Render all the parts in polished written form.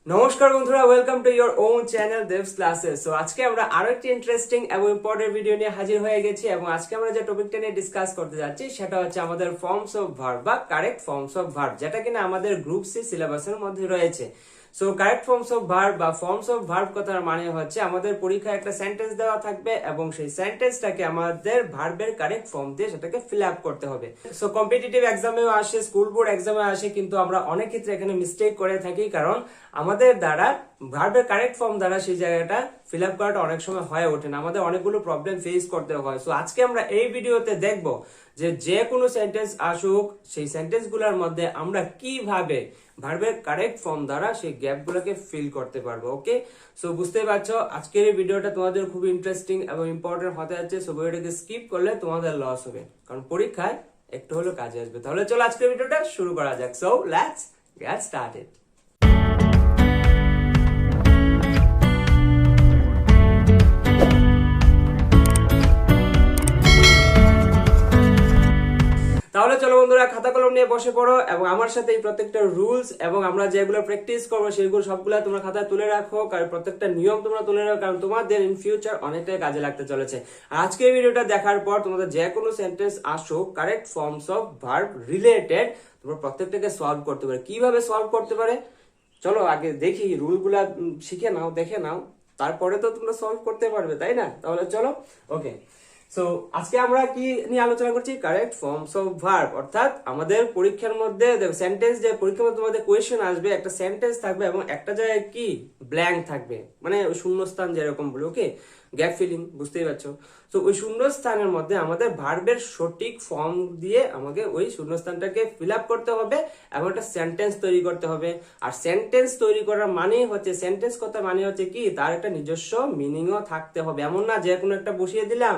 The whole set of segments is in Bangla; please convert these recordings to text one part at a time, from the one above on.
নমস্কার বন্ধুরা, welcome to your own channel দেবস classes. So আজকে আমরা আরো একটি ইন্টারেস্টিং এবং ইম্পর্টেন্ট ভিডিও নিয়ে হাজির হয়ে গেছি এবং আজকে আমরা যে টপিকটা নিয়ে ডিসকাস করতে যাচ্ছি সেটা হচ্ছে আমাদের ফর্মস অফ ভার্ব বা কারেক্ট ফর্মস অফ ভার্ব, যেটা কিনা আমাদের গ্রুপ সি সিলেবাসের মধ্যে রয়েছে। So correct forms of verb বা ফর্মস অফ ভার্ব কথার মানে হচ্ছে আমাদের পরীক্ষায় একটা সেন্টেন্স দেওয়া থাকবে এবং সেই সেন্টেন্সটাকে আমাদের ভার্বের কারেক্ট ফর্ম দিয়ে সেটাকে ফিল আপ করতে হবে। সো কম্পিটিটিভ এক্সামেও আসে, স্কুল বোর্ড এক্সামে আসে, কিন্তু আমরা অনেক ক্ষেত্রে এখানে মিস্টেক করে থাকি, কারণ আমাদের দ্বারা ভার্বের কারেক্ট ফর্ম দ্বারা সেই জায়গাটা ফিল আপ করাটা অনেক সময় হয়ে ওঠে না, আমাদের অনেকগুলো প্রবলেম ফেস করতে হয়। সো আজকে আমরা এই ভিডিওতে দেখব যে কোনো সেন্টেন্স আসুক, সেই সেন্টেন্স গুলোর মধ্যে আমরা কিভাবে ভার্বের কারেক্ট ফর্ম দ্বারা সেই গ্যাপ গুলোকে ফিল করতে পারবো। ওকে, সো বুঝতে পারছো আজকের এই ভিডিওটা তোমাদের খুব ইন্টারেস্টিং এবং ইম্পর্টেন্ট হতে যাচ্ছে। সো ভিডিওটাকে স্কিপ করলে তোমাদের লস হবে, কারণ পরীক্ষায় একটু হলেও কাজে আসবে। তাহলে চলো আজকের ভিডিওটা শুরু করা যাক। So let's get started. তাহলে চলো বন্ধুরা, খাতা কলম নিয়ে বসে পড়ো এবং আমার সাথে এই প্রত্যেকটা রুলস এবং আমরা যেগুলো প্র্যাকটিস করবো সেগুলো সবগুলো তোমরা খাতায় তুলে রাখো, কারণ প্রত্যেকটা নিয়ম তোমরা তুলে রাখো, কারণ তোমাদের ইন ফিউচার অনেকটাই কাজে লাগতে চলেছে। আর আজকের ভিডিওটা দেখার পর তোমাদের যে কোনো সেন্টেন্স আসুক correct forms of verb related, তোমরা প্রত্যেকটাকে সলভ করতে পারে। কিভাবে সলভ করতে পারে চলো আগে দেখি, রুলগুলা শিখে নাও, দেখে নাও, তারপরে তো তোমরা সলভ করতে পারবে, তাই না? তাহলে চলো। ওকে, সো আজকে আমরা কি নিয়ে আলোচনা করছি? কারেক্ট ফর্মস অফ ভার্ব, অর্থাৎ আমাদের পরীক্ষার মধ্যে সেন্টেন্স, যে পরীক্ষার মধ্যে তোমাদের কোয়েশ্চেন আসবে, একটা সেন্টেন্স থাকবে এবং একটা জায়গায় কি ব্ল্যাঙ্ক থাকবে, মানে শূন্যস্থান যেরকম বলি। ওকে, গ্যাপ ফিলিং, বুঝতেই পারছো। তো ওই শূন্যস্থানের মধ্যে আমাদের ভার্বের সঠিক ফর্ম দিয়ে আমাকে ওই শূন্যস্থানটাকে ফিল আপ করতে হবে এবং একটা সেন্টেন্স তৈরি করতে হবে। আর সেন্টেন্স তৈরি করার মানে হচ্ছে, সেন্টেন্স কথা মানে হচ্ছে কি, তার একটা নিজস্ব মিনিংও থাকতে হবে। এমন না যে কোনো একটা বসিয়ে দিলাম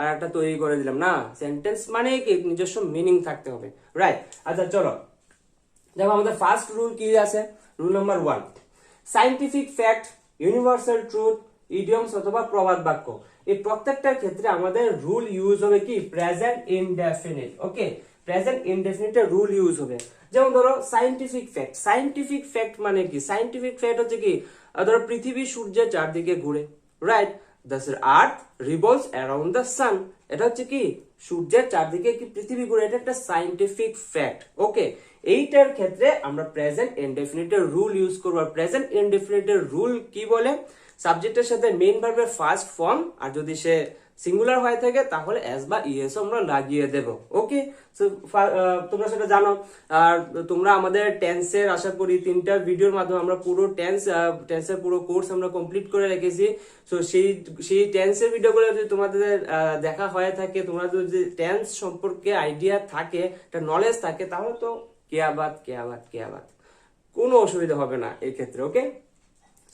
আর একটা তৈরি করে দিলাম, না, সেন্টেন্স মানে কি নিজস্ব মিনিং থাকতে হবে, রাইট? আচ্ছা চলো দেখো, আমাদের ফার্স্ট রুল কি আছে। Rule number 1, scientific fact, universal truth, idioms অথবা প্রবাদ বাক্য, এই প্রত্যেকটার ক্ষেত্রে আমাদের রুল ইউজ হবে কি প্রেজেন্ট ইনডেফিনিট। ওকে, প্রেজেন্ট ইনডেফিনিটে রুল ইউজ হবে। যেমন ধরো সাইন্টিফিক ফ্যাক্ট, সাইন্টিফিক ফ্যাক্ট মানে কি? সাইন্টিফিক ফ্যাক্ট হচ্ছে কি, ধরো পৃথিবী সূর্যের চারদিকে ঘুরে, right? The earth revolves around the sun, এটা হচ্ছে কি সূর্যের চারদিকে কি পৃথিবী ঘুরে, এটা একটা সাইন্টিফিক ফ্যাক্ট। ওকে, এইটার ক্ষেত্রে আমরা প্রেজেন্ট ইনডেফিনিটের রুল ইউজ করব। প্রেজেন্ট ইনডেফিনিটের রুল কি বলে? সাবজেক্টের সাথে মেইন ভার্বের ফার্স্ট ফর্ম, আর যদি সে সিঙ্গুলার হয়ে থাকে তাহলে এস বা ইএস আমরা লাগিয়ে দেব। ওকে, সো তোমরা সেটা জানো। আর তোমরা আমাদের টেন্সের আশা করি 3টা ভিডিওর মাধ্যমে আমরা পুরো টেন্সের পুরো কোর্স আমরা কমপ্লিট করে রেখেছি। সো সেই টেন্সের ভিডিওগুলো যদি তোমাদের দেখা হয়ে থাকে, তোমরা যদি টেন্স সম্পর্কে আইডিয়া থাকে, একটা নলেজ থাকে, তাহলে তো কেয়া বাত কোনো অসুবিধা হবে না এই ক্ষেত্রে। ওকে,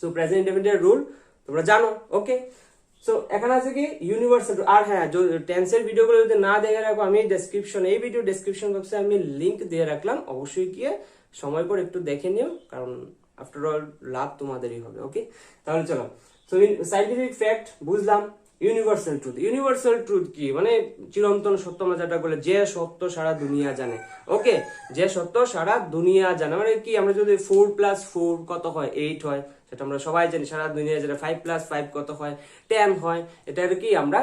সো প্রেজেন্ট ইনডেফিনিটের রুল তোমরা জানো। ওকে, সো এখানে আছে কি ইউনিভার্সাল। আর হ্যাঁ, টেন্সের ভিডিওগুলো যদি না দেখে রাখো, আমি এই ভিডিও ডেসক্রিপশন বক্সে আমি লিংক দিয়ে রাখলাম, অবশ্যই গিয়ে সময় করে একটু দেখে নিও, কারণ আফটার অল লাভ তোমাদেরই হবে। ওকে, তাহলে চলো। সো সাইন্টিফিক ফ্যাক্ট বুঝলাম। ইউনিভার্সাল ট্রুথ কি? মানে চিরন্তন সত্য, আমরা যেটা বলে যে সত্য সারা দুনিয়া জানে। ওকে, যে সত্য সারা দুনিয়া জানে মানে কি? আমরা যদি 4 + 4 কত হয়? 8 হয়, সেটা আমরা সবাই জানি, সারা দুনিয়া জানে। 5 + 5 কত হয়? 10 হয়। এটা কি আমরা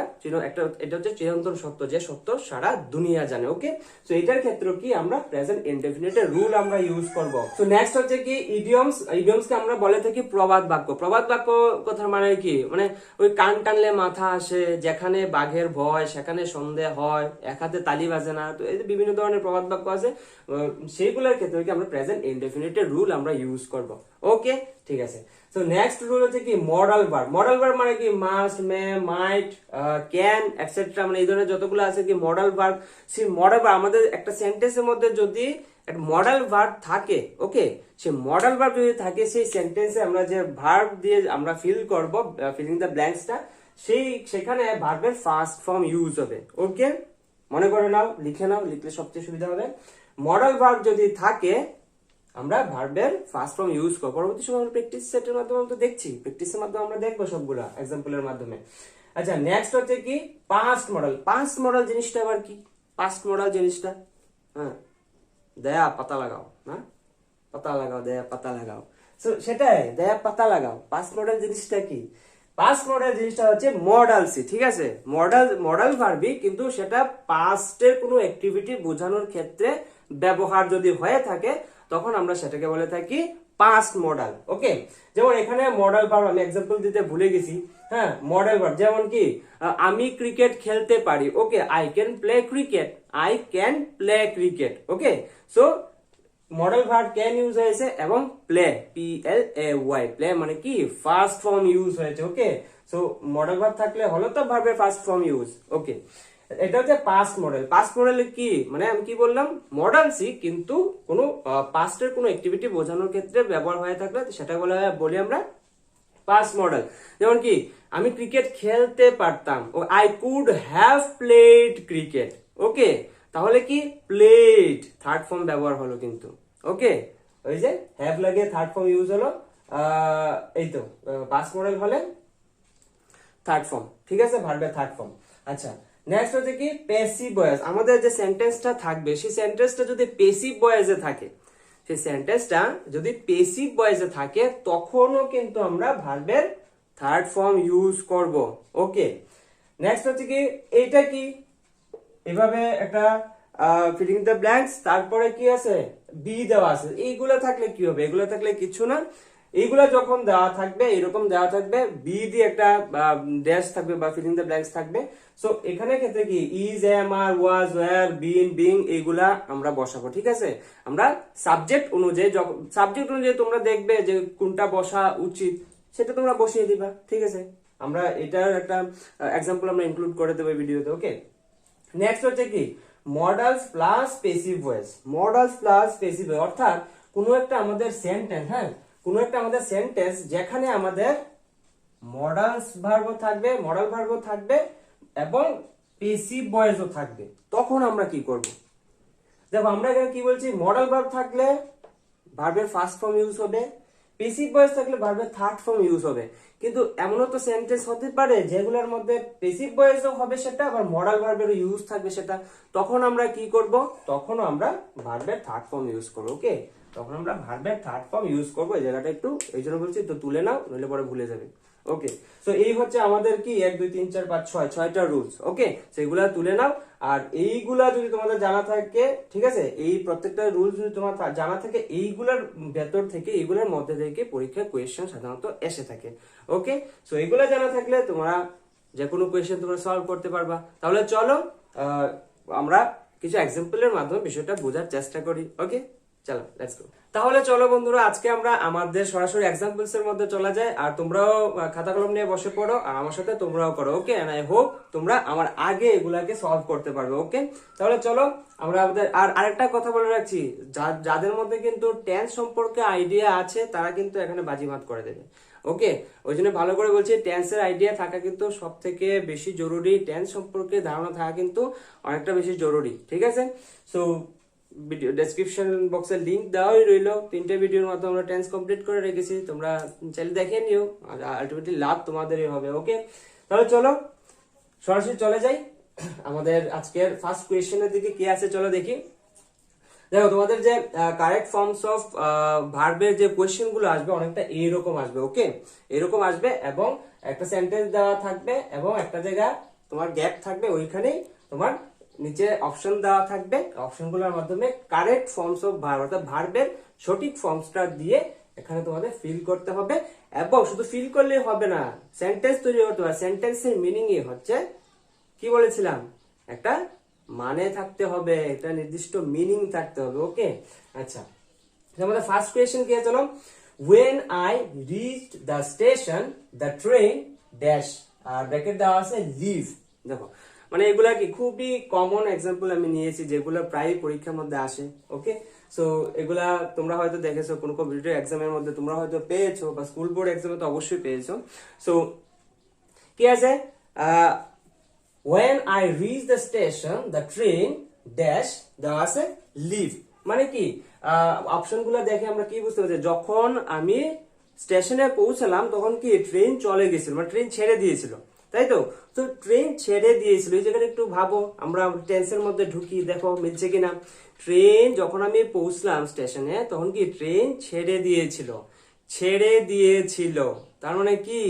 এটা হচ্ছে চিরন্তন সত্য, যে সত্য সারা দুনিয়া জানে। ওকে, সো এটার ক্ষেত্রে কি আমরা প্রেজেন্ট ইনডেফিনিটের রুল আমরা ইউজ করব। সো নেক্সট হচ্ছে কি ইডিয়মস কে আমরা বলে থাকি প্রবাদ বাক্য। প্রবাদ বাক্য কথার মানে কি? মানে ওই কান টানলে মাথা আসে, যেখানে বাঘের ভয় সেখানে সন্দেহ হয়, এক হাতে তালি বাজে না। তো এই যে বিভিন্ন ধরনের প্রবাদ বাক্য আছে, সেইগুলোর ক্ষেত্রে কি আমরা প্রেজেন্ট ইনডেফিনিটের রুল আমরা ইউজ করব। ওকে, ঠিক আছে। সো নেক্সট রুল হচ্ছে কি মডাল ভার্ব। মডাল ভার্ব মানে কি? Must, may, might, can, etcetera, মানে এই ধরনের যতগুলো আছে কি মডাল ভার্ব। সেই মডাল ভার্ব আমাদের একটা সেন্টেন্সের মধ্যে যদি একটা মডাল ভার্ব থাকে, ওকে, সেই মডাল ভার্ব যদি থাকে, সেই সেন্টেন্সে আমরা যে ভার্ব দিয়ে আমরা ফিল করব, ফিলিং দ্য ব্ল্যাঙ্কসটা, সেখানে ভার্বের ফার্স্ট ফর্ম ইউজ হবে। ওকে, মনে করে নাও, লিখে নাও, লিখলে সবচেয়ে সুবিধা হবে। মডাল ভার্ব যদি থাকে, আমরা ভার্বের ফার্স্ট ফর্ম ইউজ করব। পরবর্তী সময় আমরা প্র্যাকটিস সেটের মাধ্যমে আমরা দেখছি, প্র্যাকটিসের মাধ্যমে আমরা দেখবো সবগুলা এক্সাম্পলের মাধ্যমে। আচ্ছা, নেক্সট হচ্ছে কি পাস্ট মডেল। পাস্ট মডেল জিনিসটা আবার কি? পাস্ট মডেল জিনিসটা, হ্যাঁ, দেয়া পাতা লাগাও, হ্যাঁ, পাতা লাগাও, দেয়া পাতা লাগাও। সেটাই দেয়া পাতা লাগাও। পাস্ট মডেল জিনিসটা কি? পাস্ট মডেল জিনিসটা হচ্ছে মডাল সি, ঠিক আছে? মডাল ভার্বই, কিন্তু সেটা পাস্টের কোনো অ্যাক্টিভিটি বোঝানোর ক্ষেত্রে ব্যবহার যদি হয়ে থাকে তখন আমরা সেটাকে বলে থাকি পাস্ট মডাল। ওকে, যেমন এখানে মডাল ভার্ব আমি এক্সাম্পল দিতে ভুলে গেছি। হ্যাঁ, মডেল ভার্ব যেমন কি আমি ক্রিকেট খেলতে পারি। Okay, I can play cricket, I can play cricket. Okay, so modal verb can use হয়েছে এবং প্লে, PLAY, প্লে মানে কি ফার্স্ট ফর্ম ইউজ হয়েছে। ওকে, সো মডেল ভার্ব থাকলে হলো তো ভার্বের ফার্স্ট ফর্ম ইউজ। ওকে, এটা হচ্ছে পাস্ট মডেল। পাস্ট মডেলে কি মানে আমি কি বললাম, মডাল সি, কিন্তু কোনো পাস্টের কোনো অ্যাক্টিভিটি বোঝানোর ক্ষেত্রে ব্যবহার হয়ে থাকলে সেটা বলি আমরা পাস্ট মডেল। যেমন কি আমি ক্রিকেট খেলতে পারতাম, ও I could have played cricket. Okay, তাহলে কি প্লেড থার্ড ফর্ম ব্যবহার হলো কিন্তু। ওকে, ওই যে হ্যাভ লাগে থার্ড ফর্ম ইউজ হলো, এই তো পাস্ট মডেল হলে থার্ড ফর্ম, ঠিক আছে, ভার্বের থার্ড ফর্ম। আচ্ছা, নেক্সট হচ্ছে কি প্যাসিভ ভয়েস। আমাদের যে সেন্টেন্সটা থাকবে সেই সেন্টেন্সটা যদি প্যাসিভ ভয়েসে থাকে, সেই সেন্টেন্সটা যদি প্যাসিভ ভয়েসে থাকে তখনও কিন্তু আমরা ভার্বের থার্ড ফর্ম ইউজ করব। ওকে, নেক্সট হচ্ছে কি এটা কি এভাবে একটা ফিলিং দ্য ব্ল্যাঙ্কস, তারপরে কি আছে বি দেওয়া আছে। এইগুলো থাকলে কি হবে? এগুলো থাকলে কিছু না, এইগুলা যখন দেওয়া থাকবে এরকম দেওয়া থাকবে, বি দিয়ে একটা ড্যাশ থাকবে বা ফিলিং দ্য ব্ল্যাঙ্কস থাকবে। সো এখানে ক্ষেত্রে কি is, am, are, was, were, been, being এইগুলা আমরা বসাবো। ঠিক আছে, আমরা সাবজেক্ট অনুযায়ী তোমরা দেখবে যে কোনটা বসা উচিত সেটা তোমরা বসিয়ে দিবা। ঠিক আছে, আমরা এটার একটা এক্সাম্পল আমরা ইনক্লুড করে দেবো ভিডিওতে। ওকে, নেক্সট হচ্ছে কি modals plus passive voice. Modals plus passive voice অর্থাৎ কোনো একটা আমাদের সেন্টেন্স, হ্যাঁ, কোনো একটা আমাদের সেন্টেন্স যেখানে আমাদের মডাল ভার্ব থাকবে এবং প্যাসিভ ভয়েসও থাকবে, তখন আমরা কি করব? দেখো আমরা এখানে কি বলছি, মডাল ভার্ব থাকলে ভার্বের ফার্স্ট ফর্ম ইউজ হবে, প্যাসিভ ভয়েস থাকলে ভার্বের থার্ড ফর্ম ইউজ হবে। কিন্তু এমনও তো সেন্টেন্স হতে পারে যেগুলোর মধ্যে প্যাসিভ ভয়েসও হবে সেটা, আবার মডাল ভার্বেরও ইউজ থাকবে সেটা, তখন আমরা কি করব? তখন আমরা ভার্বের থার্ড ফর্ম ইউজ করব। ওকে, তখন আমরা ভার্বের থার্ড ফর্ম ইউজ করবো। এই জায়গাটা একটু এই জন্য বলছি, তো তুলে নাও, নইলে পরে ভুলে যাবে। ওকে, সো এই হচ্ছে আমাদের কি 1 2 3 4 5 6 6টা রুলস। ওকে, সেগুলা তুলে নাও। আর এইগুলা যদি তোমাদের জানা থাকে, ঠিক আছে, এই প্রত্যেকটা রুলস যদি তোমার জানা থাকে, এইগুলার ভেতর থেকে এইগুলোর মধ্যে থেকে পরীক্ষায় কোয়েশ্চেন সাধারণত এসে থাকে। ওকে, সো এইগুলা জানা থাকলে তোমরা যে কোনো কোয়েশ্চেন তোমরা সলভ করতে পারবা। তাহলে চলো আমরা কিছু এক্সাম্পলের মাধ্যমে বিষয়টা বোঝার চেষ্টা করি। ওকে, চলো লেটস গো। তাহলে চলো বন্ধুরা, আজকে আমরা আমাদের সরাসরি এক্সাম্পলস এর মধ্যে চলে যাই। আর তোমরাও খাতা কলম নিয়ে বসে পড়ো আর আমার সাথে তোমরাও করো। ওকে, এন্ড আই হোপ তোমরা আমার আগে এগুলাকে সলভ করতে পারবে। ওকে, তাহলে চলো আমরা আমাদের আরেকটা কথা বলে রাখছি, যাদের মধ্যে কিন্তু টেন্স সম্পর্কে আইডিয়া আছে তারা কিন্তু এখানে বাজিমাত করে দেবে। ওকে, ওই জন্য ভালো করে বলছি, টেন্সের আইডিয়া থাকা কিন্তু সব থেকে বেশি জরুরি। টেন্স সম্পর্কে ধারণা থাকা কিন্তু অনেকটা বেশি জরুরি। ঠিক আছে, সো ভিডিও ডেসক্রিপশন বক্সে লিংক দেওয়াই রইলো। 3টে ভিডিওর মাধ্যমে আমরা টেন্স কমপ্লিট করে রেখেছি, তোমরা চাইলে দেখে নিও, আর আলটিমেটলি লাভ তোমাদেরই হবে। ওকে, তাহলে চলো সরাসরি চলে যাই আমাদের আজকের ফার্স্ট কোয়েশ্চেনের দিকে। কি আছে চলো দেখি। দেখো তোমাদের যে কারেক্ট ফর্মস অফ ভার্বের যে কোয়েশ্চেন গুলো আসবে অনেকটা এইরকম আসবে। ওকে, এরকম আসবে এবং একটা সেন্টেন্স দেওয়া থাকবে এবং একটা জায়গা তোমার গ্যাপ থাকবে, ওইখানেই তোমার নিচে অপশন দেওয়া থাকবে। অপশনগুলোর মাধ্যমে কারেক্ট ফর্মস অফ ভার্ব অর্থাৎ ভার্বের সঠিক ফর্মসটা দিয়ে এখানে তোমাদের ফিল করতে হবে। এবং শুধু ফিল করলেই হবে না, সেন্টেন্স তৈরি করতে হবে। সেন্টেন্সের মিনিংই হচ্ছে কি বলেছিলাম, একটা মানে থাকতে হবে, একটা নির্দিষ্ট মিনিং থাকতে হবে। ওকে, আচ্ছা, আমাদের ফার্স্ট কোয়েশ্চেন কি আছে? চলো, when I reached the station the train dash, আর ব্র্যাকেট দেওয়া আছে leave। দেখো মানে এগুলা কি খুবই কমন এক্সাম্পল আমি নিয়েছি, যেগুলো প্রায় পরীক্ষার মধ্যে আসে। ওকে, সো এগুলা তোমরা হয়তো দেখেছো কোনো কম্পিটিটিভ এক্সামের মধ্যে, তোমরা হয়তো পেয়েছো, বা স্কুল বোর্ড এক্সামে তো অবশ্যই পেয়েছো। সো কি আছে, when I reach the station the train dash দেওয়া আছে leave, মানে কি অপশন গুলো দেখে আমরা কি বুঝতে পারছি, যখন আমি স্টেশনে পৌঁছালাম তখন কি ট্রেন চলে গেছিল, মানে ট্রেন ছেড়ে দিয়েছিল, তাই তো? তো ট্রেন ছেড়ে দিয়েছিল, এই জায়গাটা একটু ভাবো, আমরা টেন্সের মধ্যে ঢুকি, দেখো মিলছে কিনা। ট্রেন যখন আমি পৌঁছলাম স্টেশনে তখন কি ট্রেন ছেড়ে দিয়েছিল, ছেড়ে দিয়েছিল, তার মানে কি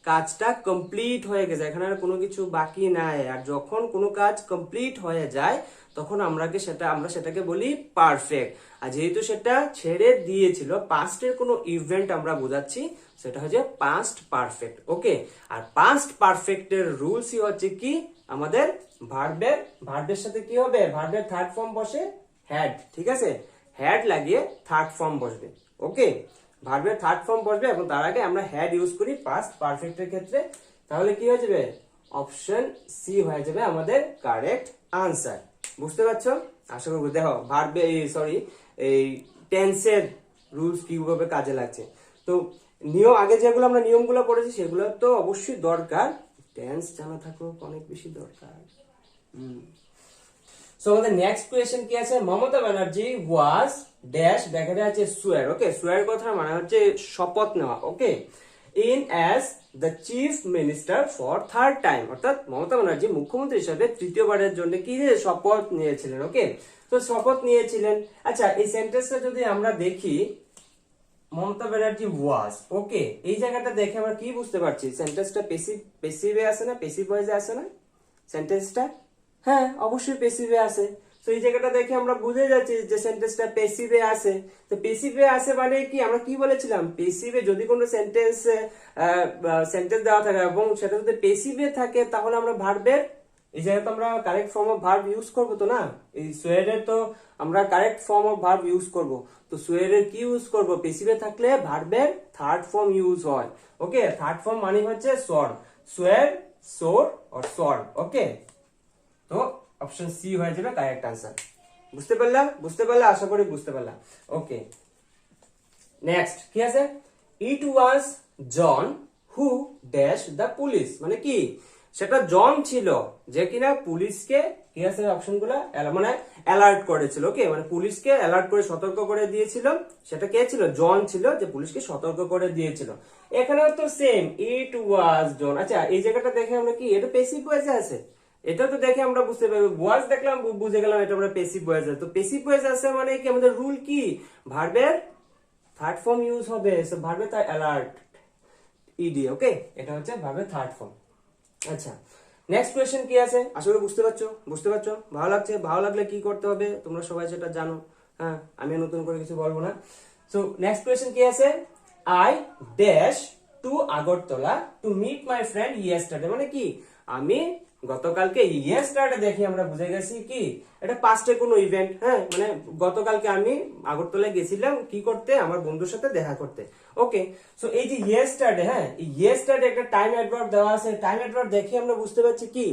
কাজটা কমপ্লিট হয়ে গেছে, এখানে আর কোনো কিছু বাকি নাই। আর যখন কোনো কাজ কমপ্লিট হয়ে যায় তখন আমরা সেটাকে বলি পারফেক্ট। আর যেহেতু সেটা ছেড়ে দিয়েছিল, পাস্টের কোনো ইভেন্ট আমরা বোঝাচ্ছি, সেটা হচ্ছে পাস্ট পারফেক্ট। ওকে, আর পাস্ট পারফেক্টের রুলসই হচ্ছে কি, আমাদের ভার্বের সাথে কি হবে, ভার্বের থার্ড ফর্ম বসে হ্যাড, ঠিক আছে, হ্যাড লাগিয়ে থার্ড ফর্ম বসবে। ওকে, ভার্বের থার্ড ফর্ম বসবে এবং তার আগে আমরা হ্যাড ইউজ করি পাস্ট পারফেক্টের ক্ষেত্রে। তাহলে কি হয়ে যাবে, অপশন সি হয়ে যাবে আমাদের কারেক্ট আনসার। বুঝতে পারছো? আশা করবো। দেখো ভার্বে এই টেন্সের রুলস কিভাবে কাজে লাগছে। তো আগে যেগুলো আমরা নিয়মগুলো পড়েছি সেগুলো তো অবশ্যই দরকার, টেন্স জানা থাকো অনেক বেশি দরকার। সো আমাদের নেক্সট কোয়েশ্চেন কি আছে, মমতা ব্যানার্জি ওয়াজ ড্যাশ, দেখা যাচ্ছে সুয়ার। ওকে, সুয়ার কথা মানে হচ্ছে শপথ নেওয়া। Okay, in as the chief minister for third time, অর্থাৎ মমতা ব্যানার্জি মুখ্যমন্ত্রী হিসেবে তৃতীয়বারের জন্য কি শপথ নিয়েছিলেন। ওকে, তো শপথ নিয়েছিলেন। আচ্ছা, এই সেন্টেন্সটা যদি আমরা দেখি, মমতা ব্যানার্জি ওয়াজ, ওকে, এই জায়গাটা দেখে আমরা কি বুঝতে পারছি, সেন্টেন্সটা পেসিভে আছে না, পেসিভ ভয়েসে আছে না সেন্টেন্সটা? হ্যাঁ, অবশ্যই পেসিভে আছে। তো এই জায়গাটা দেখে আমরা বুঝে যাচ্ছি যে সেন্টেন্সটা পেসিভে আছে। তো পেসিভে আছে মানে কি, আমরা কি বলেছিলাম, পেসিভে যদি কোনো সেন্টেন্স দেওয়া থাকে এবং সেটা যদি পেসিভে থাকে তাহলে আমরা ভার্বের এই জায়গায় তো আমরা correct form of verb use করবো তো না, এই সোয়ারের তো আমরা correct form of verb use করব। তো সোয়ারের কি ইউজ করব, পেসিভে থাকলে ভার্বের থার্ড ফর্ম ইউজ হয়। ওকে, থার্ড ফর্ম মানে হচ্ছে সোয়ার, সোয়ার, সোর আর সোয়ার। ওকে, তো অপশন সি হয়ে যাবে কারেক্ট আনসার। বুঝতে পারলা? আশা করি বুঝতে পারলা। ওকে, নেক্সট কি আছে, ইট ওয়াজ জন হু ড্যাশ দ্য পুলিশ, মানে কি সেটা জন ছিল যে কিনা পুলিশকে কি আছে অপশনগুলো মানে অ্যালার্ট করেছিল। ওকে, মানে পুলিশকে অ্যালার্ট করে সতর্ক করে দিয়েছিল, সেটা কে ছিল, জন ছিল, যে পুলিশকে সতর্ক করে দিয়েছিল। এখানেও তো সেম, ইট ওয়াজ জন। আচ্ছা, এই জায়গাটা দেখে আমরা কি, এটা পেসিভ ভয়েসে আছে, এটা তো দেখে আমরা বুঝতে পারবো, ওয়াজ দেখলাম বুঝে গেলাম এটা আমরা পেসিভ ভয়েসে। তো পেসিভ ভয়েসে আছে মানে কি, আমাদের রুল কি, ভার্বের থার্ড ফর্ম ইউজ হবে, সো ভার্বে তার অ্যালার্ট ইডি। ওকে, এটা হচ্ছে ভার্বের থার্ড ফর্ম। আচ্ছা, নেক্সট কোয়েশ্চেন কি আছে, আসলে বুঝতে পারছো? ভালো লাগছে? ভালো লাগলে কি করতে হবে তোমরা সবাই সেটা জানো। হ্যাঁ, আমি নতুন করে কিছু বলবো না। সো নেক্সট কোয়েশ্চেন কি আছে, I dash to Agartala to meet my friend yesterday, মানে কি আমি গতকালকে, ইয়েস্টারডে দেখি আমরা বুঝে গেছি কি এটা পাস্টে কোনো ইভেন্ট। হ্যাঁ, মানে গতকালকে আমি আগরতলায় গেছিলাম কি করতে, আমার বন্ধুর সাথে দেখা করতে। ওকে, সো এই যে ইয়েস্টারডে, হ্যাঁ, এই ইয়েস্টারডে একটা টাইম অ্যাডভার্ব দেওয়া আছে, টাইম অ্যাডভার্ব দেখে আমরা বুঝতে পারছি কি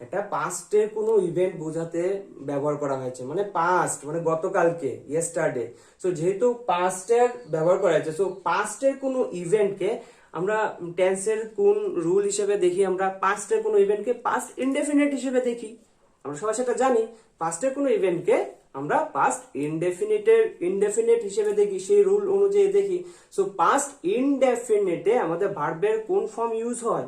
এটা পাস্টের কোনো ইভেন্ট বোঝাতে ব্যবহার করা হয়েছে, মানে পাস্ট মানে গতকালকে, ইয়েস্টারডে। সো যেহেতু পাস্টের ব্যবহার করা হয়েছে, সো পাস্টের কোনো ইভেন্টকে আমরা টেন্সের কোন রুল হিসেবে দেখি, আমরা পাস্টের কোনো ইভেন্টকে পাস্ট ইনডেফিনিট হিসেবে দেখি। আমরা সবাই সেটা জানি, পাস্টের কোনো ইভেন্টকে আমরা পাস্ট ইনডেফিনিট হিসেবে দেখি, সেই রুল অনুযায়ী দেখি। সো পাস্ট ইনডেফিনিটে আমাদের ভার্বের কোন ফর্ম ইউজ হয়,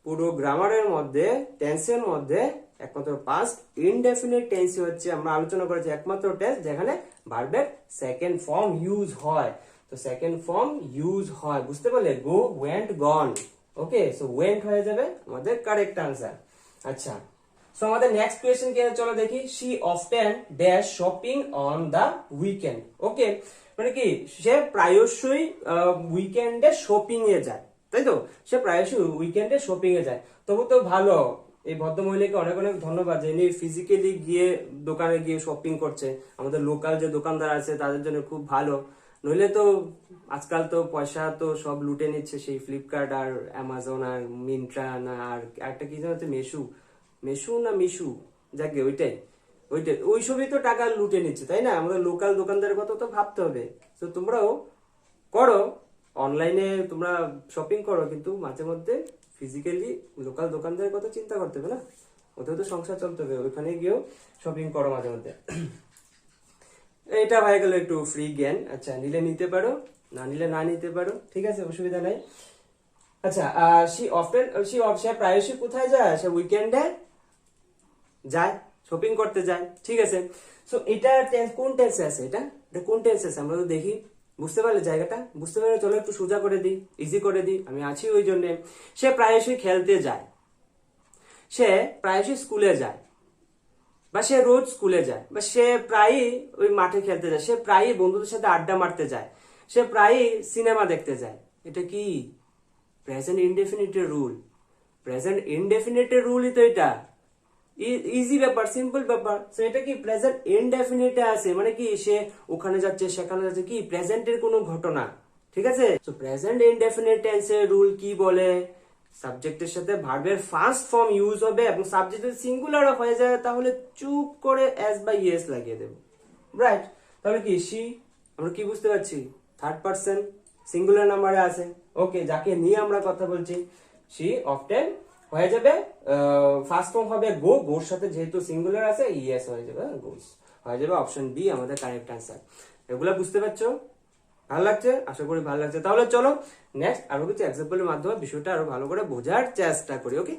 পুরো গ্রামারের মধ্যে, টেন্সের মধ্যে একমাত্র পাস্ট ইনডেফিনিট টেন্স হচ্ছে, আমরা আলোচনা করেছি একমাত্র টেন্স যেখানে ভার্বের সেকেন্ড ফর্ম ইউজ হয়। তো সেকেন্ড ফর্ম ইউজ হয়, বুঝতে পারলে, go, went, gone. Okay, so went হয়ে যাবে আমাদের কারেক্ট আনসার। আচ্ছা, সো আমাদের নেক্সট কোয়েশ্চেন কি আছে চলো দেখি, she often dash shopping on the weekend. Okay, মানে কি সে প্রায়শই উইকেন্ডে শপিং এ যায়, তাই তো, সে প্রায়শই উইকেন্ডে শপিং এ যায়। তবু তো ভালো, এই ভদ্রমহিলাকে অনেক অনেক ধন্যবাদ যে ইনি ফিজিক্যালি গিয়ে দোকানে গিয়ে শপিং করছে। আমাদের লোকাল যে দোকানদার আছে তাদের জন্য খুব ভালো, নইলে তো আজকাল তো পয়সা তো সব লুটে নিচ্ছে সেই ফ্লিপকার্ট আর অ্যামাজন আর মিন্ট্রা না আর একটা কি যেন হচ্ছে মিশু, যাকে ওইটাই ওই সবই তো টাকা লুটে নিচ্ছে, তাই না? আমাদের লোকাল দোকানদারের কথা তো ভাবতে হবে। তো তোমরাও করো, অনলাইনে তোমরা শপিং করো, কিন্তু মাঝে মধ্যে ফিজিক্যালি লোকাল দোকানদারের কথা চিন্তা করতে হবে না, ওদের তো সংসার চলতে হবে, ওইখানে গিয়েও শপিং করো মাঝে মধ্যে। এটা হয়ে গেল একটু ফ্রি জ্ঞান। আচ্ছা, নিলে নিতে পারো, না নিলে না নিতে পারো, ঠিক আছে, অসুবিধা নাই। আচ্ছা, সে প্রায়শই কোথায় যায়, সে উইকেন্ডে যায়, শপিং করতে যায়, ঠিক আছে। সো এটা কোন টেন্সে আছে, এটা কোন টেন্সে আছে আমরা তো দেখি। বুঝতে পারলে জায়গাটা? বুঝতে পারলে চলো একটু সোজা করে দিই, ইজি করে দিই, আমি আছি ওই জন্যে। সে প্রায়শই খেলতে যায়, সে প্রায়শই স্কুলে যায়, বা সে রোজ স্কুলে যায়, বা সে প্রায়ই ওই মাঠে খেলতে যায়, সে প্রায়ই বন্ধুদের সাথে আড্ডা মারতে যায়, সে প্রায়ই সিনেমা দেখতে যায়। এটা কি? প্রেজেন্ট ইনডেফিনিটের রুল। প্রেজেন্ট ইনডেফিনিটের রুলই তো এটা। ইজি ব্যাপার, সিম্পল ব্যাপার। তো এটা কি প্রেজেন্ট ইনডেফিনিটে আছে, মানে কি সে ওখানে যাচ্ছে সেখানে যাচ্ছে, কি প্রেজেন্টের কোনো ঘটনা। ঠিক আছে? তো প্রেজেন্ট ইনডেফিনিট টেন্সের রুল কি বলে? সাবজেক্টের সাথে ভার্বের ফার্স্ট ফর্ম ইউজ হবে এবং সাবজেক্ট যদি সিঙ্গুলার হয়ে যায় তাহলে চুপ করে এস বা ইয়েস লাগিয়ে দেবো। রাইট? তাহলে কি সি, আমরা কি বুঝতে পারছি? থার্ড পারসন সিঙ্গুলার নাম্বারে আছে। ওকে, যাকে নিয়ে আমরা কথা বলছি, সি অফটেন হয়ে যাবে, ফার্স্ট ফর্ম হবে গো, গোর সাথে যেহেতু সিঙ্গুলার আছে ইয়েস হয়ে যাবে, গোস হয়ে যাবে। অপশন বি আমাদের কারেক্ট অ্যান্সার। এগুলা বুঝতে পারছো? ভালো লাগছে? আশা করি ভালো লাগছে। তাহলে চলো নেক্সট আরো কিছু এক্সাম্পলের মাধ্যমে বিষয়টা আরো ভালো করে বোঝার চেষ্টা করি। ওকে,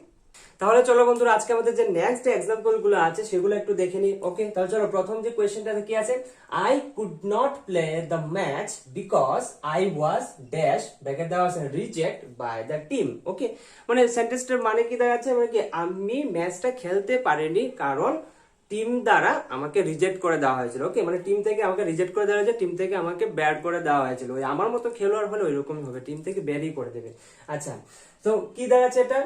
তাহলে চলো বন্ধুরা, আজকে আমাদের যে নেক্সট এক্সাম্পল গুলো আছে সেগুলো একটু দেখে নিই। ওকে, তাহলে চলো প্রথম যে কোয়েশ্চেনটা কি আছে, I could not play the match because I was dash, bracket দেওয়া আছে রিজেক্ট বাই দ্য টিম। ওকে, মানে সেন্টেন্সটার মানে কি দাঁড়াচ্ছে, মানে কি আমি ম্যাচটা খেলতে পারিনি কারণ টিম দ্বারা আমাকে রিজেক্ট করে দেওয়া হয়েছিল। ওকে, মানে টিম থেকে আমাকে রিজেক্ট করে দেওয়া হয়েছে, টিম থেকে আমাকে ব্যাড করে দেওয়া হয়েছিল। ওই আমার মতো খেলোয়াড় হলে ওইরকমই হবে, টিম থেকে ব্যাডই করে দেবে। আচ্ছা, তো কি দাঁড়াচ্ছে এটা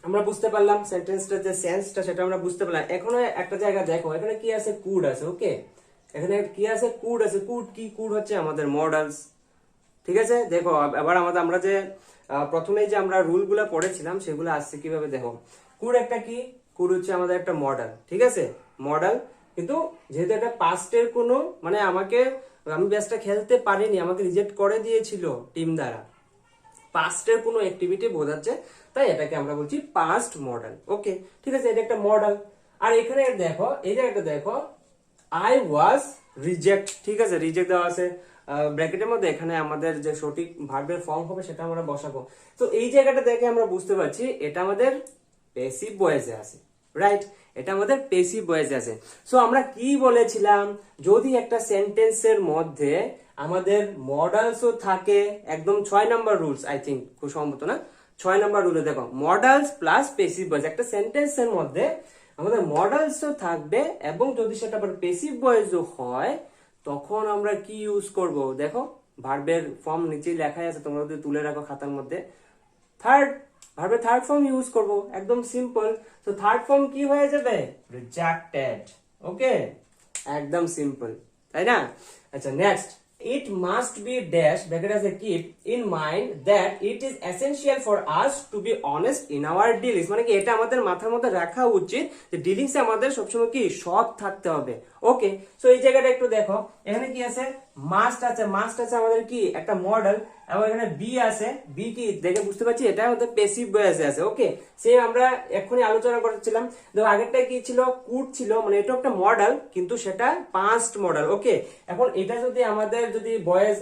আমরা বুঝতে পারলাম, সেন্টেন্সটার যে সেন্সটা সেটা আমরা বুঝতে পারলাম। এখনো একটা জায়গা দেখো, এখানে কি আছে, কুড আছে। ওকে, এখানে কি আছে, কুড আছে। কুড কি? কুড হচ্ছে আমাদের মডেলস। ঠিক আছে, দেখো এবার আমরা যে প্রথমে যে আমরা রুল গুলা পড়েছিলাম সেগুলো আসছে কিভাবে, দেখো কুড একটা কি, কুড হচ্ছে আমাদের একটা মডেল। ঠিক আছে, মডেল, কিন্তু যেহেতু এটা পাস্টের কোনো মানে আমি ম্যাচটা খেলতে পারিনি, আমাকে রিজেক্ট করে দিয়েছিল টিম দ্বারা, পাস্টের কোনো অ্যাক্টিভিটি বোঝাচ্ছে, তাই এটাকে আমরা বলছি পাস্ট মডেল। ওকে, ঠিক আছে, এটা একটা মডেল। আর এখানে দেখো, এই জায়গাটা দেখো, আই ওয়াজ রিজেক্ট। ঠিক আছে, রিজেক্ট দেওয়া আছে ব্র্যাকেটের মধ্যে, এখানে আমাদের যে সঠিক ভার্বের ফর্ম হবে সেটা আমরা বসাবো। তো এই জায়গাটা দেখে আমরা বুঝতে পারছি এটা আমাদের প্যাসিভ ভয়েসে আছে। রাইট, এটা আমাদের প্যাসিভ ভয়েসে আছে। সো আমরা কি বলেছিলাম, যদি একটা সেন্টেন্সের মধ্যে আমাদের মডালসও থাকে, একদম 6 নাম্বার রুলস, আই থিঙ্ক খুব সম্ভবত না, 6 নাম্বার রুলে দেখো মডালস প্লাস প্যাসিভ ভয়েস, একটা সেন্টেন্সের মধ্যে আমাদের মডালসও থাকবে এবং যদি সেটা আবার প্যাসিভ ভয়েসও হয় তখন আমরা কি ইউজ করব, দেখো ভার্বের ফর্ম নিচেই লেখাই আছে, তোমরা যদি তুলে রাখো খাতার মধ্যে, থার্ড ভার্বের থার্ড ফর্ম ইউজ করব, একদম সিম্পল। তো থার্ড ফর্ম কি হয়ে যাবে, রিজেক্টেড। ওকে, একদম সিম্পল, তাই না? আচ্ছা, next, it must be dash bracket as a keep in mind that it is essential for us to be honest in our dealings, মানে কি এটা আমাদের মাথার মধ্যে রাখা উচিত যে ডিলিংস এ আমাদের সবসময় কি সৎ থাকতে হবে। ওকে, সো এই জায়গাটা একটু দেখো, এখানে কি আছে, মাস্ট আছে। মাস্ট আছে আমাদের কি একটা মডেল, এবং এখানে বি আছে। বি কি দেখে বুঝতে পারছি এটা আমাদের প্যাসিভ ভয়েসে আছে। ওকে, সেম আমরা এক্ষুনি আলোচনা করছিলাম, দেখো আগেরটা কি ছিল, কুড ছিল, মানে এটা একটা মডেল কিন্তু সেটা পাস্ট মডেল। ওকে, এখন এটা যদি আমাদের যদি ভয়েস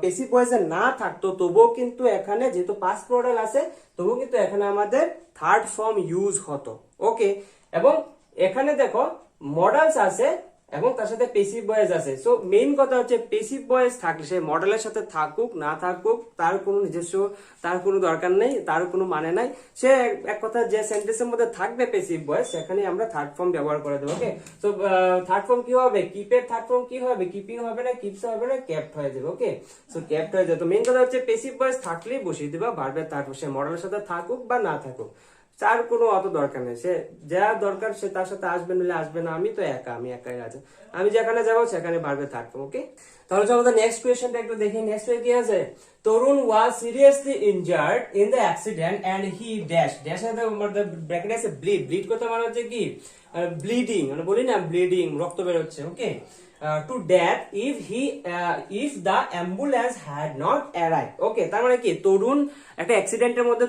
প্যাসিভ ভয়েসে না থাকতো তবুও কিন্তু এখানে যেহেতু পাস্ট মডেল আছে তবুও কিন্তু এখানে আমাদের থার্ড ফর্ম ইউজ হতো। ওকে, এবং এখানে দেখো মডেলস আছে এবং তার সাথে প্যাসিভ ভয়েস আছে। সো মেইন কথা হচ্ছে প্যাসিভ ভয়েস থাকলে সে মডেলের সাথে থাকুক না থাকুক তার কোনো নিজস্ব, তার কোনো দরকার নেই, তার কোনো মানে নাই। সে এক কথা যে সেন্টেন্সের মধ্যে থাকবে প্যাসিভ ভয়েস সেখানে আমরা থার্ড ফর্ম ব্যবহার করে দেবো। ওকে, সো থার্ড ফর্ম কি হবে, কিপের থার্ড ফর্ম কি হবে, কিপিং হবে না, কিপস হবে না, কেপ্ট হয়ে যাবে। ওকে, সো কেপ্ট হয়ে যাবে। তো মেইন কথা হচ্ছে প্যাসিভ ভয়েস থাকলেই বসিয়ে দিবা ভার্বের থার্ড ফর্ম, সে মডেলের সাথে থাকুক বা না থাকুক, তার কোনো অত দরকার নেই। সে যা দরকার সে তার সাথে আসবে, নিলে আসবে না। আমি তো আমি একাই আছে, আমি যেখানে যাবো সেখানে ভার্বে থাকবো। ওকে, তাহলে চলো নেক্সট কোয়েশ্চেনটা একটু দেখি। নেক্সট কি আছে, Tarun was seriously injured in the accident and he dash, dash এর মধ্যে ব্র্যাকেট আছে ব্লিড। ব্লিড কথা মানে হচ্ছে কি ব্লিডিং, মানে বলি না ব্লিডিং, রক্ত বের হচ্ছে। Okay, to death if the ambulance had not arrive. Okay, তার মানে কি তরুণ একটা অ্যাক্সিডেন্টের মধ্যে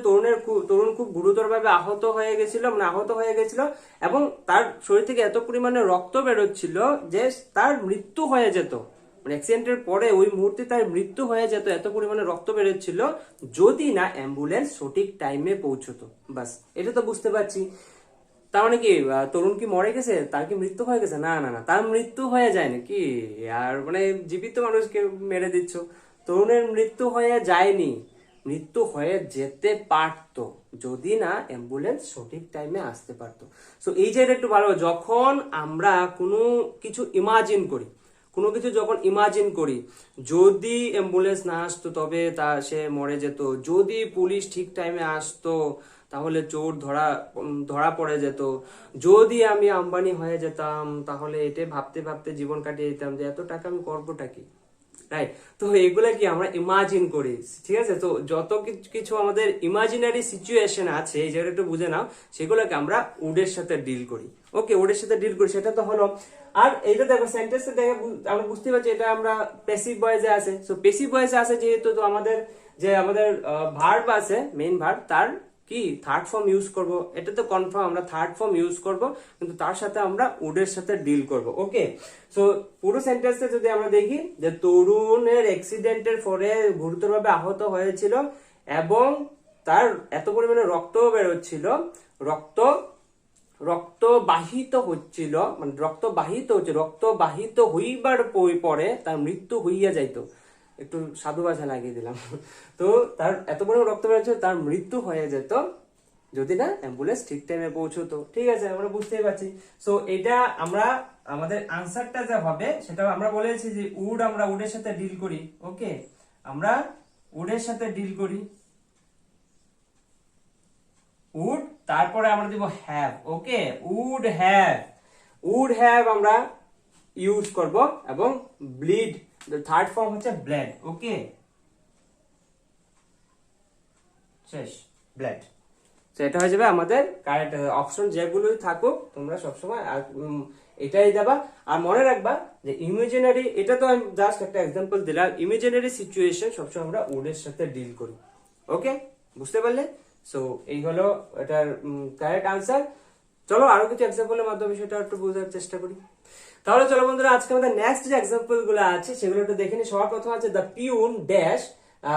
তরুণ খুব গুরুতরভাবে আহত হয়ে গেছিল, মানে আহত হয়ে গেছিল এবং তার শরীর থেকে এত পরিমাণে রক্ত বেরোচ্ছিল যে তার মৃত্যু হয়ে যেত, মানে অ্যাক্সিডেন্টের পরে ওই মুহূর্তে তার মৃত্যু হয়ে যেত, এত পরিমাণে রক্ত বেরোচ্ছিল যদি না অ্যাম্বুলেন্স সঠিক টাইমে পৌঁছতো। বাস, এটা তো বুঝতে পারছি। তার মানে কি তরুণ কি মরে গেছে, তার কি মৃত্যু হয়ে গেছে? না না না, তার মৃত্যু হয়ে যায় নাকি? আর মানে জীবিত মানুষকে মেরে দিচ্ছ। তরুণের মৃত্যু হয়ে যায়নি, মৃত্যু হয়ে যেতে পারতো যদি না অ্যাম্বুলেন্স সঠিক টাইমে আসতে পারতো। সো এই জায়গাটা একটু ভালো, যখন আমরা কোনো কিছু ইমাজিন করি, কোনো কিছু যখন ইমাজিন করি, যদি অ্যাম্বুলেন্স না আসতো তবে সে মরে যেত, যদি পুলিশ ঠিক টাইমে আসতো তাহলে চোর ধরা পড়ে যেত, যদি আমি আম্বানি হয়ে যেতাম তাহলে এটা ভাবতে ভাবতে জীবন কাটিয়ে দিতাম যে এত টাকা আমি করবোটা কি, রাইট? তো এগুলা কি আমরা ইমাজিন করি, ঠিক আছে? তো যত কিছু আমাদের ইমাজিনারি সিচুয়েশন আছে, এই জায়গাটা একটু বুঝে নাও, সেগুলোকে আমরা উডের সাথে ডিল করি। ওকে, উডের সাথে ডিল করি, সেটা তো হলো। আর এইটা দেখো সেন্টেন্সে দেখে আমরা বুঝতে পারছি এটা আমরা প্যাসিভ ভয়েসে আছে। সো প্যাসিভ ভয়েসে আছে যেহেতু, তো আমাদের ভার্ব আছে, মেইন ভার্ব, তার কি থার্ড ফর্ম ইউজ করব, এটা তো কনফার্ম আমরা থার্ড ফর্ম ইউজ করব, কিন্তু তার সাথে আমরা উডের সাথে ডিল করব। ওকে, সো পুরো সেন্টেন্সে যদি আমরা দেখি যে তরুণের অ্যাক্সিডেন্টের ফলে গুরুতরভাবে আহত হয়েছিল এবং তার এত পরিমাণে রক্ত বেরোচ্ছিল, রক্ত রক্ত বাহিত হচ্ছিল, মানে রক্ত বাহিত হইবার পরে তার মৃত্যু হইয়া যাইতো। একটু সাধু ভাষা লাগিয়ে দিলাম। তো তার এত পরিমাণ রক্ত বেরোচ্ছে, তার মৃত্যু হয়ে যেত যদি না অ্যাম্বুলেন্স ঠিক টাইমে পৌঁছতো। ঠিক আছে, আমরা বুঝতেই পারছি। সো এটা আমরা আমাদের আনসারটা যা হবে সেটা আমরা বলেছি যে আমরা উডের সাথে ডিল করি। ওকে, আমরা উডের সাথে ডিল করি, উড, তারপরে আমরা দিব হ্যাভ। ওকে, উড হ্যাভ আমরা ইউজ করব, এবং ব্লিড থার্ড ফর্ম হচ্ছে ব্লেড। ওকে, শেষ, ব্লেড। তো এটা হয়ে যাবে আমাদের কারেক্ট অপশন। যেগুলোই থাকুক তোমরা সবসময় এটাই দেবা। আর মনে রাখবা যে ইমাজিনারি, এটা তো আমি জাস্ট একটা এক্সাম্পল দিলাম, ইমাজিনারি সিচুয়েশন সবসময় আমরা উডের সাথে ডিল করি। ওকে, বুঝতে পারলে? সো এই হলো এটার কারেক্ট আনসার। চলো আরো কিছু এক্সাম্পলের মাধ্যমে সেটা একটু বোঝার চেষ্টা করি। তাহলে চলো বন্ধুরা, আজকে আমাদের নেক্সট যে এক্সাম্পল গুলো আছে সেগুলো একটু দেখে নিই। সবার প্রথম আছে দ্য পিউন ড্যাশ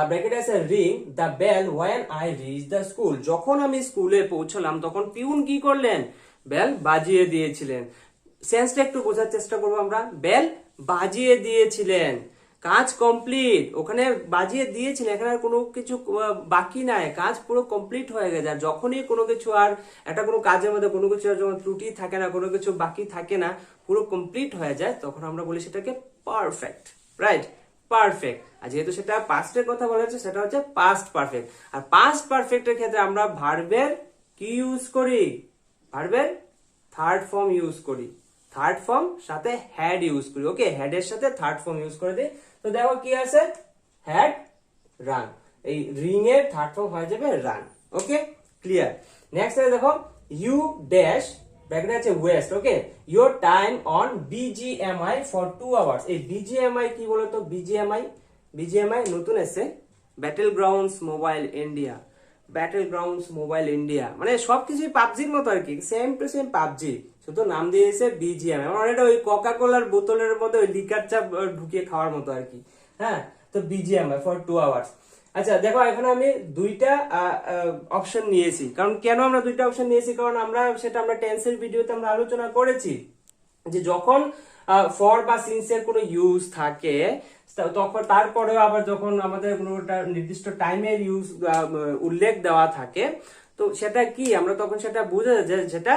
ব্র্যাকেট আছে ring the bell when I reach the school. যখন আমি স্কুলে পৌঁছলাম তখন পিউন কি করলেন? বেল বাজিয়ে দিয়েছিলেন। সেন্সটা একটু বোঝার চেষ্টা করবো আমরা। বেল বাজিয়ে দিয়েছিলেন, কাজ কমপ্লিট, ওখানে বাজিয়ে দিয়েছিলেন, এখানে আর কোনো কিছু বাকি নাই, কাজ পুরো কমপ্লিট হয়ে গেছে। আর যখনই কোনো কিছু আর একটা কোনো কাজের মধ্যে কোনো কিছু যখন ত্রুটি থাকে না, কোনো কিছু বাকি থাকে না, পুরো কমপ্লিট হয়ে যায়, তখন আমরা বলি সেটাকে পারফেক্ট, রাইট? পারফেক্ট। আর যেহেতু সেটা পাস্টের কথা বলা হচ্ছে, সেটা হচ্ছে পাস্ট পারফেক্ট। আর পাস্ট পারফেক্টের ক্ষেত্রে আমরা ভার্বের কি ইউজ করি? ভার্বের থার্ড ফর্ম ইউজ করি, থার্ড ফর্ম সাথে হ্যাড ইউজ করি। ওকে, হেড এর সাথে থার্ড ফর্ম ইউজ করে দিই। তো দেখো কি আছে, হ্যাড রান। এই রিং এর থার্ড ফর্ম হয়ে যাবে রান। ওকে, ক্লিয়ার। নেক্সট দেখো ইউ ড্যাশ ব্র্যাকেটে আছে West. Okay, your time on BGMI for 2 hours. এই বিজিএমআই কি বলতো? বিজিএমআই নতুন এসে, battle grounds mobile India. Battle grounds mobile India মানে সবকিছুই পাবজির মতো আর কি, সেম টু সেম পাবজি, শুধু নাম দিয়েছে বিজিএম। মানে এটা ওই কোকা কোলার বোতলের মধ্যে ওই লিকার চাপ ঢুকিয়ে খাওয়ার মতো আর কি। হ্যাঁ, তো বিজিএম ফর 2 আওয়ার্স। আচ্ছা দেখো, এখানে আমি দুইটা অপশন নিয়েছি। কারণ কেন আমরা দুইটা অপশন নিয়েছি? কারণ আমরা টেন্সের ভিডিওতে আমরা আলোচনা করেছি যে যখন ফর বা সিন্সের কোনো ইউজ থাকে, তখন তারপরেও আবার যখন আমাদের কোনো নির্দিষ্ট টাইমের ইউজ উল্লেখ দেওয়া থাকে, তো সেটা কি আমরা তখন সেটা বুঝে যায় যেটা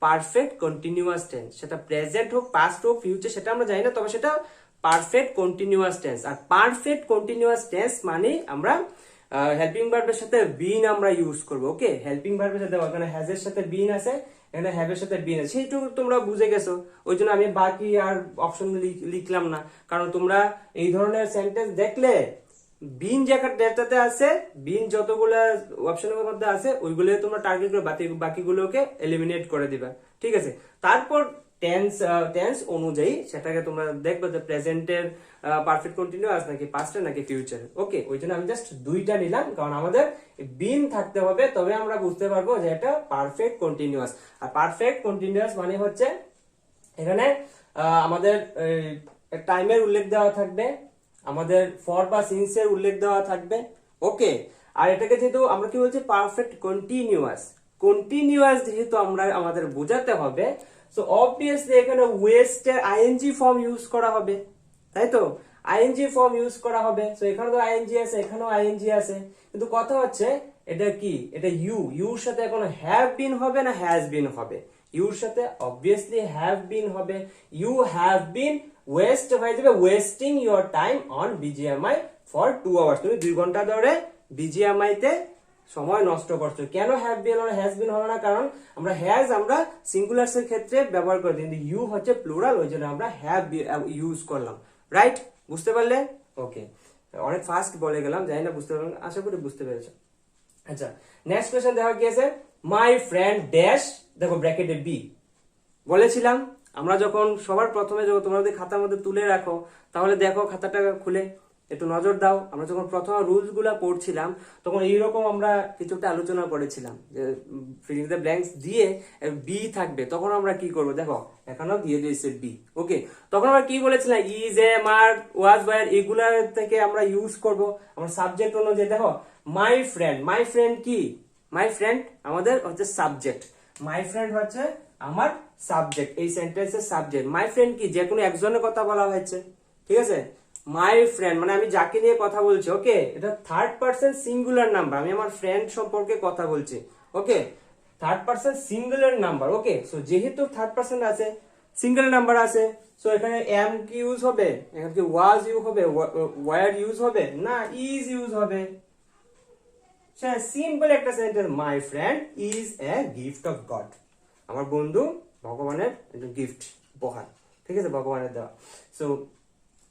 পারফেক্ট কন্টিনিউয়াস টেন্স। সেটা প্রেজেন্ট হোক, পাস্ট হোক, ফিউচার, সেটা আমরা জানি না, তবে সেটা পারফেক্ট কন্টিনিউয়াস টেন্স। আর পারফেক্ট কন্টিনিউয়াস টেন্স মানে আমরা হেল্পিং ভার্বের সাথে বিন আমরা ইউজ করব। ওকে, হেল্পিং ভার্বের সাথে, এখানে হ্যাজ এর সাথে বিন আছে, এখানে হ্যাভ এর সাথে বিন আছে, সেইটুকু তোমরা বুঝে গেছো। ওই জন্য আমি বাকি আর অপশন লিখলাম না, কারণ তোমরা এই ধরনের সেন্টেন্স দেখলে বিন যেটাতে আছে, বিন যতগুলো অপশনের মধ্যে আছে ওইগুলো তোমরা টার্গেট করে বাকিগুলোকে এলিমিনেট করে দিবা। ঠিক আছে, তারপর টেন্স অনুযায়ী সেটাকে তোমরা দেখবে যে প্রেজেন্টের পারফেক্ট কন্টিনিউয়াস নাকি পাস্টের নাকি ফিউচার। ওকে, ওই জন্য আমি জাস্ট দুইটা নিলাম, কারণ আমাদের বিন থাকতে হবে, তবে আমরা বুঝতে পারবো যে এটা পারফেক্ট কন্টিনিউয়াস। আর পারফেক্ট কন্টিনিউয়াস মানে হচ্ছে এখানে আমাদের টাইমের উল্লেখ দেওয়া থাকবে, আমাদের ফর বা সিন্স এর উল্লেখ দেওয়া থাকবে। ওকে, আর এটাকে যেহেতু আমরা কি বলছি পারফেক্ট কন্টিনিউয়াস, কন্টিনিউয়াস যেহেতু আমরা আমাদের বোঝাতে হবে, সো অবভিয়াসলি এখানে ওয়েস্টের আইএনজি ফর্ম ইউজ করা হবে, তাই তো? আইএনজি ফর্ম ইউজ করা হবে। সো এখানে তো আইএনজি আছে, এখানেও আইএনজি আছে, কিন্তু কথা হচ্ছে এটা কি, এটা ইউর সাথে এখন হ্যাভ বিন হবে না হ্যাজ বিন হবে? ইউর সাথে অবভিয়াসলি হ্যাভ বিন হবে। ইউ হ্যাভ বিন ওয়েস্ট হয়ে যাবে wasting your time on BGMI for 2 hours. তুমি 2 ঘন্টা ধরে বিজিএমআই তে সময় নষ্ট করছো। কেন হ্যাভ বিন হলো, হ্যাজ বিন হলো না? কারণ আমরা হ্যাজ আমরা সিঙ্গুলার্স এর ক্ষেত্রে ব্যবহার করি, কিন্তু ইউ হচ্ছে প্লুরাল, ওই জন্য আমরা হ্যাভ ইউজ করলাম। রাইট? বুঝতে পারলে? ওকে, অনেক ফাস্ট বলে গেলাম, জানি না বুঝতে পারলাম, আশা করি বুঝতে পেরেছো। আচ্ছা, নেক্সট কোয়েশ্চেন দেখা কি আছে, মাই ফ্রেন্ড ড্যাশ, দেখো ব্র্যাকেটে বি। বলেছিলাম আমরা যখন সবার প্রথমে যখন তোমরা যদি খাতার মধ্যে তুলে রাখো, তাহলে দেখো খাতাটা খুলে একটু নজর দাও। আমরা যখন প্রথম রুলস গুলা পড়ছিলাম তখন এইরকম আমরা কিছুটা আলোচনা করেছিলাম যে ফিলিং দ্য ব্ল্যাঙ্কস দিয়ে বি থাকবে, তখন আমরা কি করব, দেখো এখানেও দিয়ে দিয়েছে বি। ওকে, তখন আমরা কি বলেছিলাম, is, am, are, was, were এগুলার থেকে আমরা ইউজ করব আমরা সাবজেক্ট অনুযায়ী। দেখো মাই ফ্রেন্ড, মাই ফ্রেন্ড কি, মাই ফ্রেন্ড আমাদের হচ্ছে সাবজেক্ট, মাই ফ্রেন্ড হচ্ছে আমার সাবজেক্ট, এই সেন্টেন্সের সাবজেক্ট। মাই ফ্রেন্ড কি, যে কোনো একজনের কথা বলা হয়েছে, ঠিক আছে? মাই ফ্রেন্ড মানে আমি যাকে নিয়ে কথা বলছি। ওকে, এটা থার্ড পারসন সিঙ্গুলার নাম্বার, আমি আমার ফ্রেন্ড সম্পর্কে কথা বলছি। ওকে, থার্ড পারসন সিঙ্গুলার নাম্বার। ওকে, সো যেহেতু থার্ড পারসন আছে, সিঙ্গেল নাম্বার আছে, সো এখানে এম কি ইউজ হবে, এখানে কি ওয়াজ ইউজ হবে, ওয়্যার ইউজ হবে না, ইজ ইউজ হবে। সিম্পল একটা sentence, my friend is a gift of god, আমার বন্ধু ভগবানের গিফট, উপহার, ঠিক আছে, ভগবানের দেওয়া। সো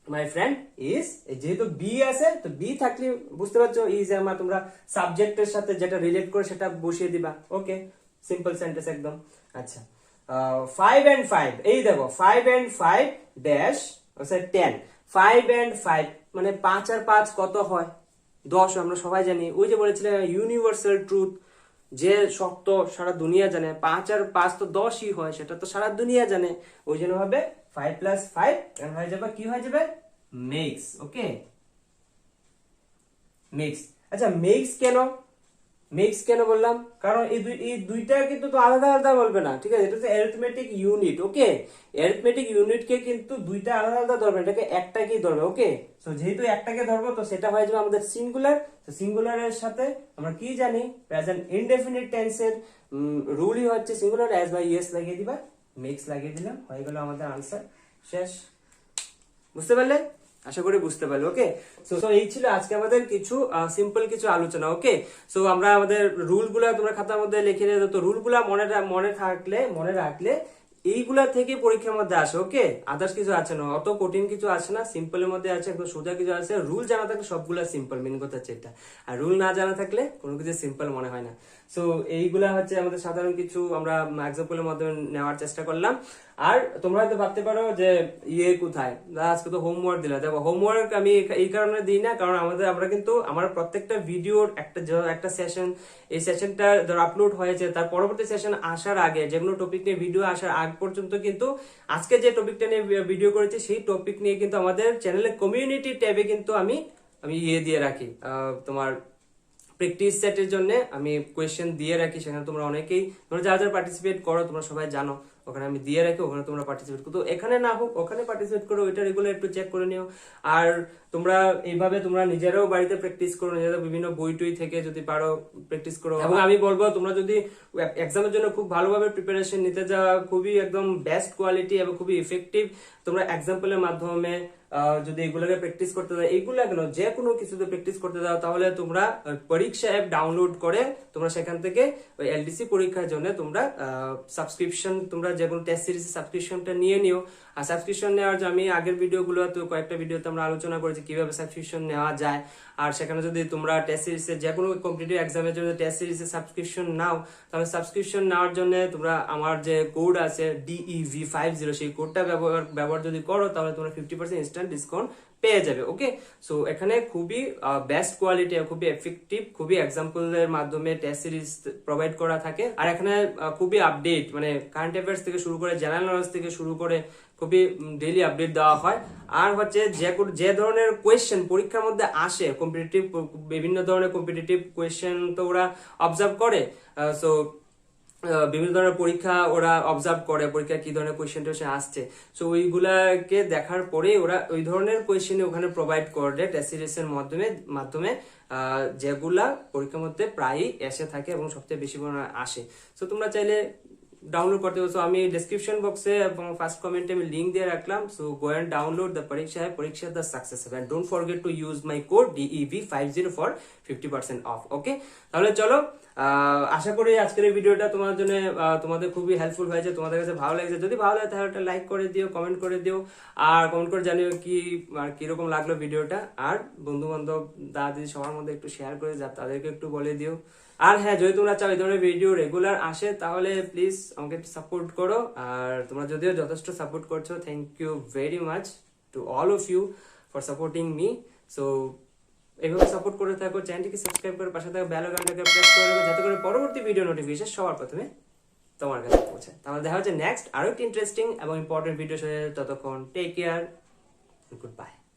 মাই ফ্রেন্ড ইজ, যেহেতু বি আছে তো বি থাকলে বুঝতে পারছো ইজ আমার তোমরা সাবজেক্টের সাথে যেটা রিলেট করে সেটা বসিয়ে দিবা। ওকে, সিম্পল সেন্টেন্স একদম। আচ্ছা, 5 and 5, এই দেখো 5 and 5 ড্যাশ 10, 5 and 5 মানে 5 আর 5 কত হয়, 10। আমরা সবাই জানি, ওই যে বলেছিলাম ইউনিভার্সাল ট্রুথ, যে সত্য সারা দুনিয়া জানে, 5 আর 5 তো 10ই হয়, সেটা তো সারা দুনিয়া জানে। ওই জন্য হবে 5 + 5 হয়ে যাবে, কি হয়ে যাবে, মেক্স। ওকে, মেক্স। আচ্ছা, মেক্স কেন, মেক্স কেন বললাম, কারণ এই দুইটা কিন্তু তো আলাদা আলাদা বলবে না, ঠিক আছে? এটা হচ্ছে অ্যারিথমেটিক ইউনিট। ওকে, অ্যারিথমেটিক ইউনিটকে কিন্তু দুইটা আলাদা আলাদা ধরবে, এটাকে একটাকেই ধরবে। ওকে, সো যেহেতু একটাকে ধরবো তো সেটা হয়ে যাবে আমাদের সিঙ্গুলার। তো সিঙ্গুলারের সাথে আমরা কি জানি, প্রেজেন্ট ইনডেফিনিট টেন্সের রুলই হচ্ছে সিঙ্গুলার অ্যাজ বা ইএস লাগিয়ে দিবা, মেক্স লাগিয়ে দিলাম, হয়ে গেল আমাদের আনসার, শেষ। বুঝতে পারলে? আশা করি বুঝতে পারলে। ওকে, সো এই ছিল আজকে আমাদের কিছু সিম্পল কিছু আলোচনা। ওকে, সো আমরা আমাদের রুল গুলা তোমরা খাতার মধ্যে লিখে নিয়ে, তো রুল গুলা মনে রাখলে এইগুলা থেকে পরীক্ষার মধ্যে আসে। ওকে, আদার্স কিছু আছে না, অত কঠিন কিছু আছে না, সিম্পলের মধ্যে আছে, একদম সোজা কিছু আছে। রুল জানা থাকলে সবগুলা সিম্পল, মেন কথা হচ্ছে এটা। আর রুল না জানা থাকলে কোনো কিছু সিম্পল মনে হয় না। সো এইগুলা হচ্ছে আমাদের সাধারণ কিছু আমরা এক্সাম্পলের মাধ্যমে নেওয়ার চেষ্টা করলাম। আর তোমরা হয়তো ভাবতে পারো যে ইয়ে কোথায়, আজকে তো হোমওয়ার্ক দিলা। দেখো হোমওয়ার্ক আমি এই কারণে দিই না, কারণ আমরা কিন্তু আমার প্রত্যেকটা ভিডিওর একটা সেশন, এই সেশনটা ধর আপলোড হয়েছে, তার পরবর্তী সেশন আসার আগে, যেগুলো টপিক নিয়ে ভিডিও আসার আগ পর্যন্ত কিন্তু আজকে যে টপিকটা নিয়ে ভিডিও করেছি সেই টপিক নিয়ে কিন্তু আমাদের চ্যানেলের কমিউনিটি ট্যাবে কিন্তু আমি ইয়ে দিয়ে রাখি, তোমার প্র্যাকটিস সেটের জন্য আমি কোয়েশ্চেন দিয়ে রাখি। সেখানে তোমরা অনেকেই, তোমরা যারা যারা পার্টিসিপেট করো তোমরা সবাই জানো, ওখানে আমি দিয়ে রাখি, ওখানে তোমরা পার্টিসিপেট করো। তো এখানে না হোক ওখানে পার্টিসিপেট করো, ওইটা রেগুলার একটু চেক করে নিও। আর তোমরা এইভাবে তোমরা নিজেরাও বাড়িতে প্র্যাকটিস করো, নিজেদের বিভিন্ন বই টই থেকে যদি পারো প্র্যাকটিস করো। এবং আমি বলবো তোমরা যদি এক্সামের জন্য খুব ভালোভাবে প্রিপারেশন নিতে যাও, খুবই একদম বেস্ট কোয়ালিটি এবং খুবই ইফেক্টিভ, তোমরা এক্সাম্পলের মাধ্যমে যদি এগুলোকে প্র্যাকটিস করতে দাও, এগুলা কেন যে কোনো কিছুতে প্র্যাকটিস করতে দাও, তাহলে তোমরা পরীক্ষা অ্যাপ ডাউনলোড করে তোমরা সেখান থেকে ওই এলডিসি পরীক্ষার জন্য তোমরা সাবস্ক্রিপশন, তোমরা যে কোনো টেস্ট সিরিজের সাবস্ক্রিপশনটা নিয়ে নিও। আর সাবস্ক্রিপশন নেওয়ার জন্য আমি আগের ভিডিওগুলো তো কয়েকটা ভিডিওতে আমরা আলোচনা করেছি কিভাবে সাবস্ক্রিপশন নেওয়া যায়। আর সেখানে যদি তোমরা টেস্ট সিরিজের যে কোনো কম্পিটিটিভ এক্সামের জন্য টেস্ট সিরিজের সাবস্ক্রিপশন নাও, তাহলে সাবস্ক্রিপশন নেওয়ার জন্য তোমরা আমার যে কোড আছে DEV50, সেই কোডটা ব্যবহার যদি করো তাহলে তোমরা 50% ইনস্ট্যান্ট ডিসকাউন্ট পেয়ে যাবে। ওকে, সো এখানে খুবই বেস্ট কোয়ালিটি, খুবই এফেক্টিভ, খুবই এক্সাম্পলের মাধ্যমে টেস্ট সিরিজ প্রোভাইড করা থাকে। আর এখানে খুবই আপডেট, মানে কারেন্ট অ্যাফেয়ার্স থেকে শুরু করে জেনারেল নলেজ থেকে শুরু করে খুবই ডেইলি আপডেট দেওয়া হয়। আর হচ্ছে যে ধরনের কোয়েশ্চেন পরীক্ষার মধ্যে আসে, কম্পিটিটিভ বিভিন্ন ধরনের কম্পিটিটিভ কোয়েশ্চেন তো ওরা অবজার্ভ করে। সো বিভিন্ন ধরনের পরীক্ষা ওরা অবজার্ভ করে, পরীক্ষা কি ধরনের কোয়েশ্চেন টোয়েশ্চেন আসছে, সো ওইগুলাকে দেখার পরে ওরা ওই ধরনের কোয়েশ্চেন ওখানে প্রোভাইড করে টেস্ট সিরিজের মাধ্যমে মাধ্যমে যেগুলা পরীক্ষার মধ্যে প্রায়ই এসে থাকে এবং সবচেয়ে বেশি পরিমাণে আসে। সো তোমরা চাইলে ডাউনলোড করতে পারছো, আমি ডিসক্রিপশন বক্সে এবং ফার্স্ট কমেন্টে আমি লিংক দিয়ে রাখলাম। So go and download the Pariksha the success হবে, and don't forget to use my code DEV50 for 50% off. Okay, তাহলে চলো, আশা করি আজকের এই ভিডিওটা তোমার জন্য তোমাদের খুবই হেল্পফুল হয়েছে, তোমাদের কাছে ভালো লেগেছে। যদি ভালো লাগে তাহলে একটা লাইক করে দিও, কমেন্ট করে দিও, আর কমেন্ট করে জানিও কি আর কিরকম লাগলো ভিডিওটা। আর বন্ধু বান্ধব দাদি সবার মধ্যে একটু শেয়ার করে যা, তাদেরকে একটু বলে দিও। আর হ্যাঁ, যদি তোমরা চাও এই ধরনের ভিডিও রেগুলার আসে তাহলে প্লিজ আমাকে একটু সাপোর্ট করো। আর তোমরা যদিও যথেষ্ট সাপোর্ট করছো, thank you very much to all of you for supporting me. So এইভাবে সাপোর্ট করে থাকো, চ্যানেলটিকে সাবস্ক্রাইব করে পাশে থাকা বেল আইকনটাকে প্রেস করে দেবে, যাতে করে পরবর্তী ভিডিও নোটিফিকেশন সবার প্রথমে তোমার কাছে পৌঁছায়। তাহলে দেখা হচ্ছে নেক্সট আরো একটি ইন্টারেস্টিং এবং ইম্পর্টেন্ট ভিডিও সাথে। ততক্ষণ টেক কেয়ার, গুড বাই।